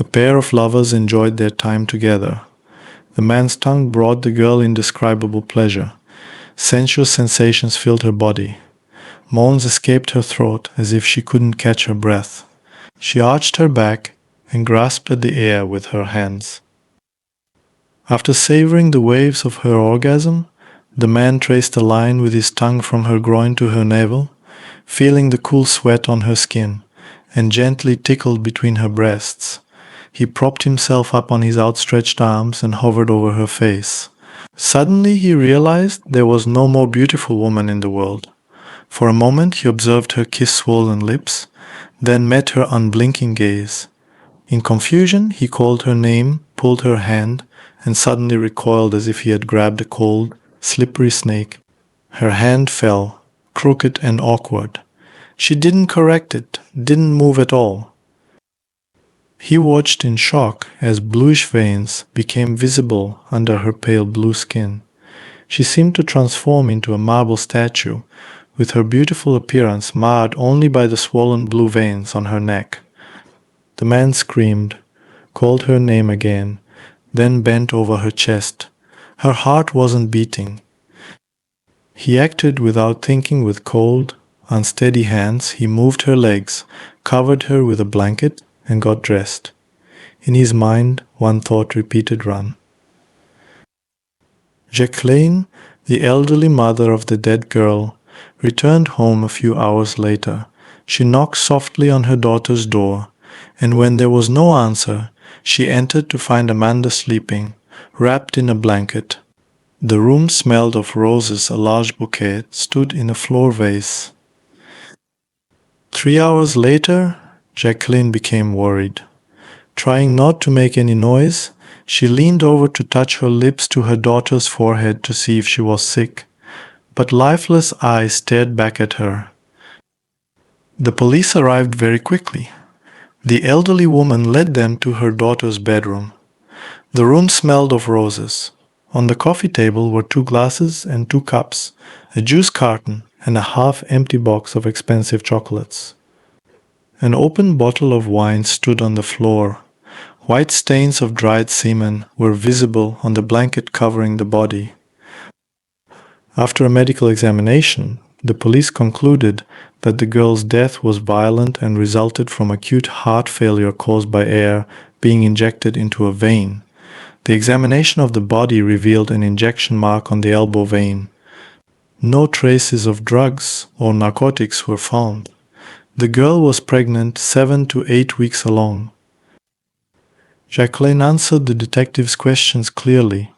A pair of lovers enjoyed their time together. The man's tongue brought the girl indescribable pleasure. Sensuous sensations filled her body. Moans escaped her throat as if she couldn't catch her breath. She arched her back and grasped at the air with her hands. After savoring the waves of her orgasm, the man traced a line with his tongue from her groin to her navel, feeling the cool sweat on her skin, and gently tickled between her breasts. He propped himself up on his outstretched arms and hovered over her face. Suddenly he realized there was no more beautiful woman in the world. For a moment he observed her kiss-swollen lips, then met her unblinking gaze. In confusion he called her name, pulled her hand, and suddenly recoiled as if he had grabbed a cold, slippery snake. Her hand fell, crooked and awkward. She didn't correct it, didn't move at all. He watched in shock as bluish veins became visible under her pale blue skin. She seemed to transform into a marble statue, with her beautiful appearance marred only by the swollen blue veins on her neck. The man screamed, called her name again, then bent over her chest. Her heart wasn't beating. He acted without thinking. With cold, unsteady hands, he moved her legs, covered her with a blanket, and got dressed. In his mind, one thought repeated run. Jacqueline, the elderly mother of the dead girl, returned home a few hours later. She knocked softly on her daughter's door, and when there was no answer, she entered to find Amanda sleeping, wrapped in a blanket. The room smelled of roses. A large bouquet stood in a floor vase. 3 hours later, Jacqueline became worried. Trying not to make any noise, she leaned over to touch her lips to her daughter's forehead to see if she was sick, but lifeless eyes stared back at her. The police arrived very quickly. The elderly woman led them to her daughter's bedroom. The room smelled of roses. On the coffee table were 2 glasses and 2 cups, a juice carton, and a half-empty box of expensive chocolates. An open bottle of wine stood on the floor. White stains of dried semen were visible on the blanket covering the body. After a medical examination, the police concluded that the girl's death was violent and resulted from acute heart failure caused by air being injected into a vein. The examination of the body revealed an injection mark on the elbow vein. No traces of drugs or narcotics were found. The girl was pregnant 7 to 8 weeks along. Jacqueline answered the detective's questions clearly.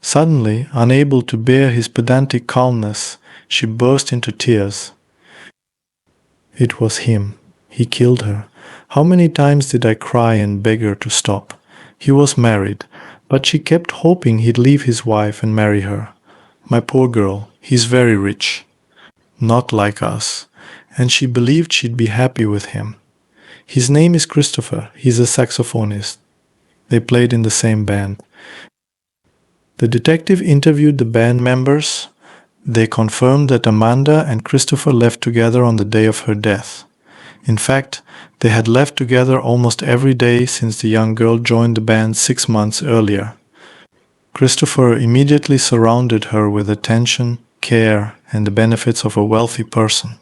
Suddenly, unable to bear his pedantic calmness, she burst into tears. It was him. He killed her. How many times did I cry and beg her to stop? He was married, but she kept hoping he'd leave his wife and marry her. My poor girl, he's very rich. Not like us. And she believed she'd be happy with him. His name is Christopher. He's a saxophonist. They played in the same band. The detective interviewed the band members. They confirmed that Amanda and Christopher left together on the day of her death. In fact, they had left together almost every day since the young girl joined the band 6 months earlier. Christopher immediately surrounded her with attention, care, and the benefits of a wealthy person.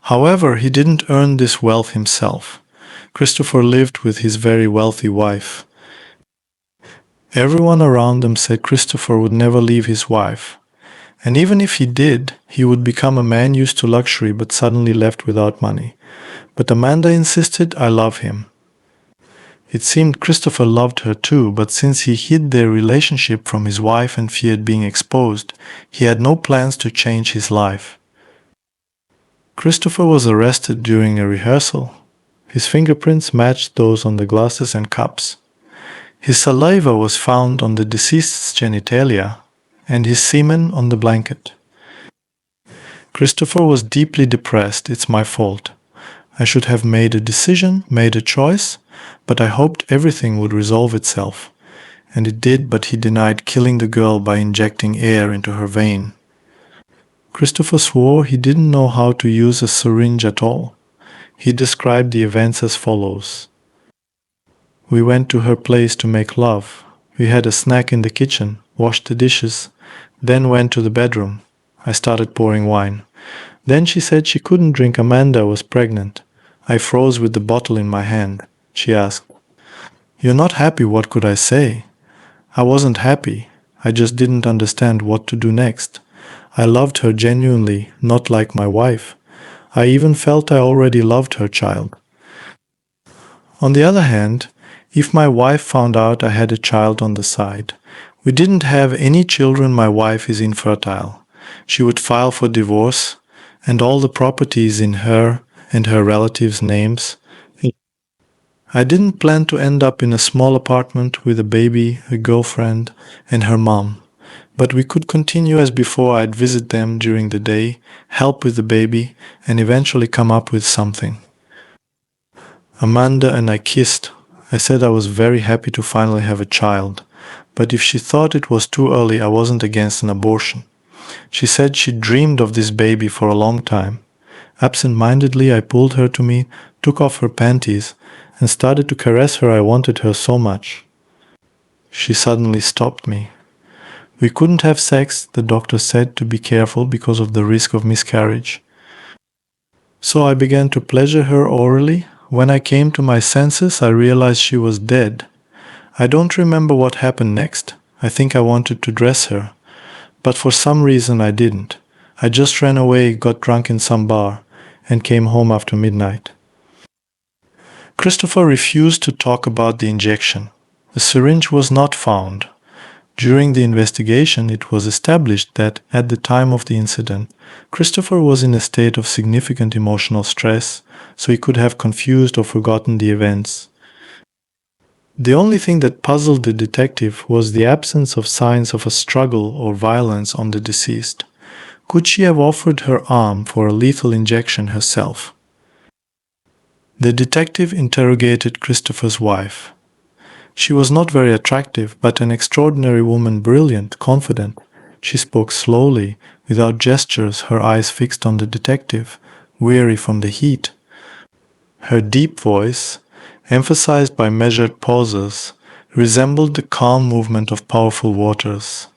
However, he didn't earn this wealth himself. Christopher lived with his very wealthy wife. Everyone around them said Christopher would never leave his wife. And even if he did, he would become a man used to luxury but suddenly left without money. But Amanda insisted, I love him. It seemed Christopher loved her too, but since he hid their relationship from his wife and feared being exposed, he had no plans to change his life. Christopher was arrested during a rehearsal. His fingerprints matched those on the glasses and cups. His saliva was found on the deceased's genitalia, and his semen on the blanket. Christopher was deeply depressed. It's my fault. I should have made a decision, made a choice, but I hoped everything would resolve itself. And it did, but he denied killing the girl by injecting air into her vein. Christopher swore he didn't know how to use a syringe at all. He described the events as follows. We went to her place to make love. We had a snack in the kitchen, washed the dishes, then went to the bedroom. I started pouring wine. Then she said she couldn't drink. Amanda was pregnant. I froze with the bottle in my hand. She asked, "You're not happy, what could I say?" I wasn't happy. I just didn't understand what to do next. I loved her genuinely, not like my wife. I even felt I already loved her child. On the other hand, if my wife found out I had a child on the side, we didn't have any children. My wife is infertile. She would file for divorce, and all the property is in her and her relatives' names. I didn't plan to end up in a small apartment with a baby, a girlfriend, and her mom. But we could continue as before. I'd visit them during the day, help with the baby, and eventually come up with something. Amanda and I kissed. I said I was very happy to finally have a child, but if she thought it was too early, I wasn't against an abortion. She said she dreamed of this baby for a long time. Absent-mindedly, I pulled her to me, took off her panties, and started to caress her. I wanted her so much. She suddenly stopped me. We couldn't have sex, the doctor said, to be careful because of the risk of miscarriage. So I began to pleasure her orally. When I came to my senses, I realized she was dead. I don't remember what happened next. I think I wanted to dress her, but for some reason I didn't. I just ran away, got drunk in some bar, and came home after midnight. Christopher refused to talk about the injection. The syringe was not found. During the investigation, it was established that at the time of the incident, Christopher was in a state of significant emotional stress, so he could have confused or forgotten the events. The only thing that puzzled the detective was the absence of signs of a struggle or violence on the deceased. Could she have offered her arm for a lethal injection herself? The detective interrogated Christopher's wife. She was not very attractive, but an extraordinary woman, brilliant, confident. She spoke slowly, without gestures, her eyes fixed on the detective, weary from the heat. Her deep voice, emphasized by measured pauses, resembled the calm movement of powerful waters.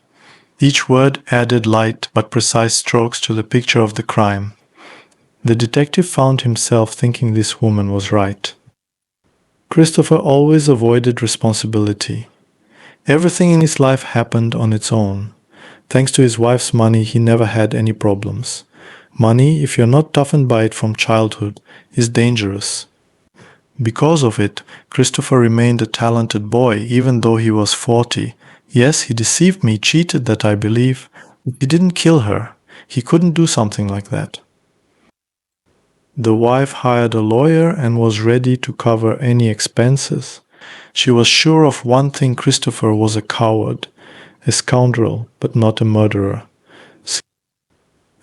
Each word added light but precise strokes to the picture of the crime. The detective found himself thinking this woman was right. Christopher always avoided responsibility. Everything in his life happened on its own. Thanks to his wife's money, he never had any problems. Money, if you're not toughened by it from childhood, is dangerous. Because of it, Christopher remained a talented boy even though he was 40. Yes, he deceived me, cheated, that I believe. He didn't kill her. He couldn't do something like that. The wife hired a lawyer and was ready to cover any expenses. She was sure of one thing: Christopher was a coward, a scoundrel, but not a murderer.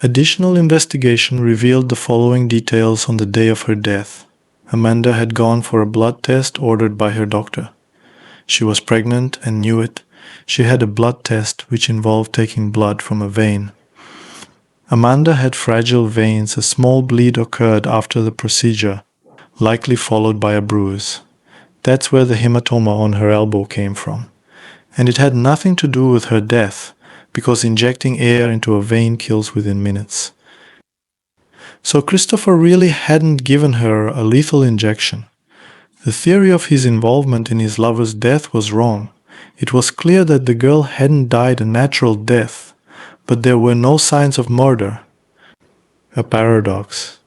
Additional investigation revealed the following details on the day of her death. Amanda had gone for a blood test ordered by her doctor. She was pregnant and knew it. She had a blood test which involved taking blood from a vein. Amanda had fragile veins. A small bleed occurred after the procedure, likely followed by a bruise. That's where the hematoma on her elbow came from. And it had nothing to do with her death, because injecting air into a vein kills within minutes. So Christopher really hadn't given her a lethal injection. The theory of his involvement in his lover's death was wrong. It was clear that the girl hadn't died a natural death, but there were no signs of murder. A paradox.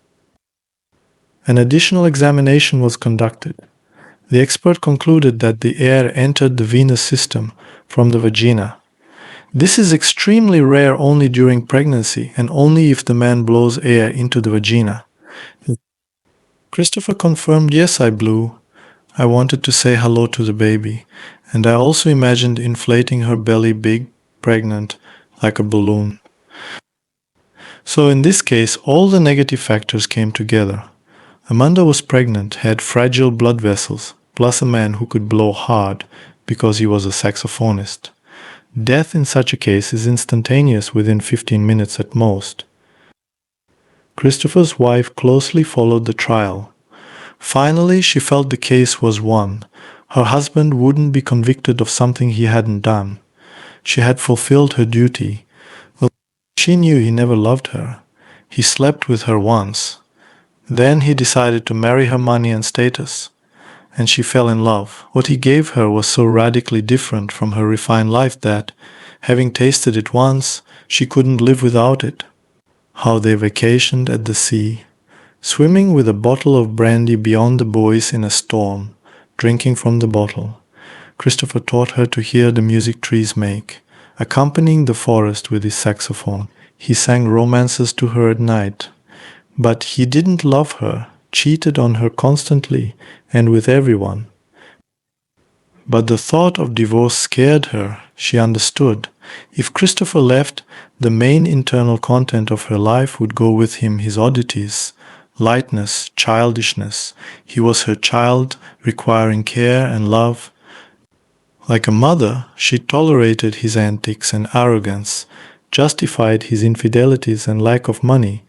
An additional examination was conducted. The expert concluded that the air entered the venous system from the vagina. This is extremely rare only during pregnancy and only if the man blows air into the vagina. Christopher confirmed, "Yes, I blew. I wanted to say hello to the baby, and I also imagined inflating her belly big, pregnant, like a balloon." So in this case, all the negative factors came together. Amanda was pregnant, had fragile blood vessels, plus a man who could blow hard because he was a saxophonist. Death in such a case is instantaneous, within 15 minutes at most. Christopher's wife closely followed the trial. Finally, she felt the case was won. Her husband wouldn't be convicted of something he hadn't done. She had fulfilled her duty. Well, she knew he never loved her. He slept with her once. Then he decided to marry her money and status. And she fell in love. What he gave her was so radically different from her refined life that, having tasted it once, she couldn't live without it. How they vacationed at the sea, swimming with a bottle of brandy beyond the buoys in a storm, drinking from the bottle. Christopher taught her to hear the music trees make, accompanying the forest with his saxophone. He sang romances to her at night. But he didn't love her, cheated on her constantly and with everyone. But the thought of divorce scared her. She understood. If Christopher left, the main internal content of her life would go with him, his oddities, lightness, childishness. He was her child, requiring care and love. Like a mother, she tolerated his antics and arrogance, justified his infidelities and lack of money.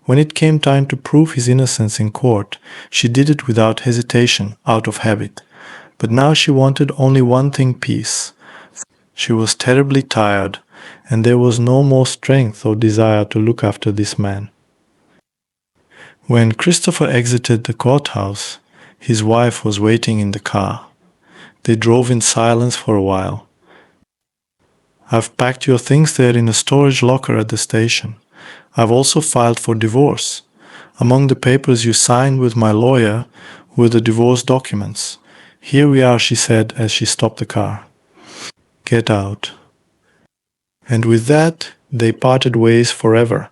When it came time to prove his innocence in court, she did it without hesitation, out of habit. But now she wanted only one thing: peace. She was terribly tired, and there was no more strength or desire to look after this man. When Christopher exited the courthouse, his wife was waiting in the car. They drove in silence for a while. "I've packed your things there in a storage locker at the station. I've also filed for divorce. Among the papers you signed with my lawyer were the divorce documents. Here we are," she said as she stopped the car. "Get out." And with that, they parted ways forever.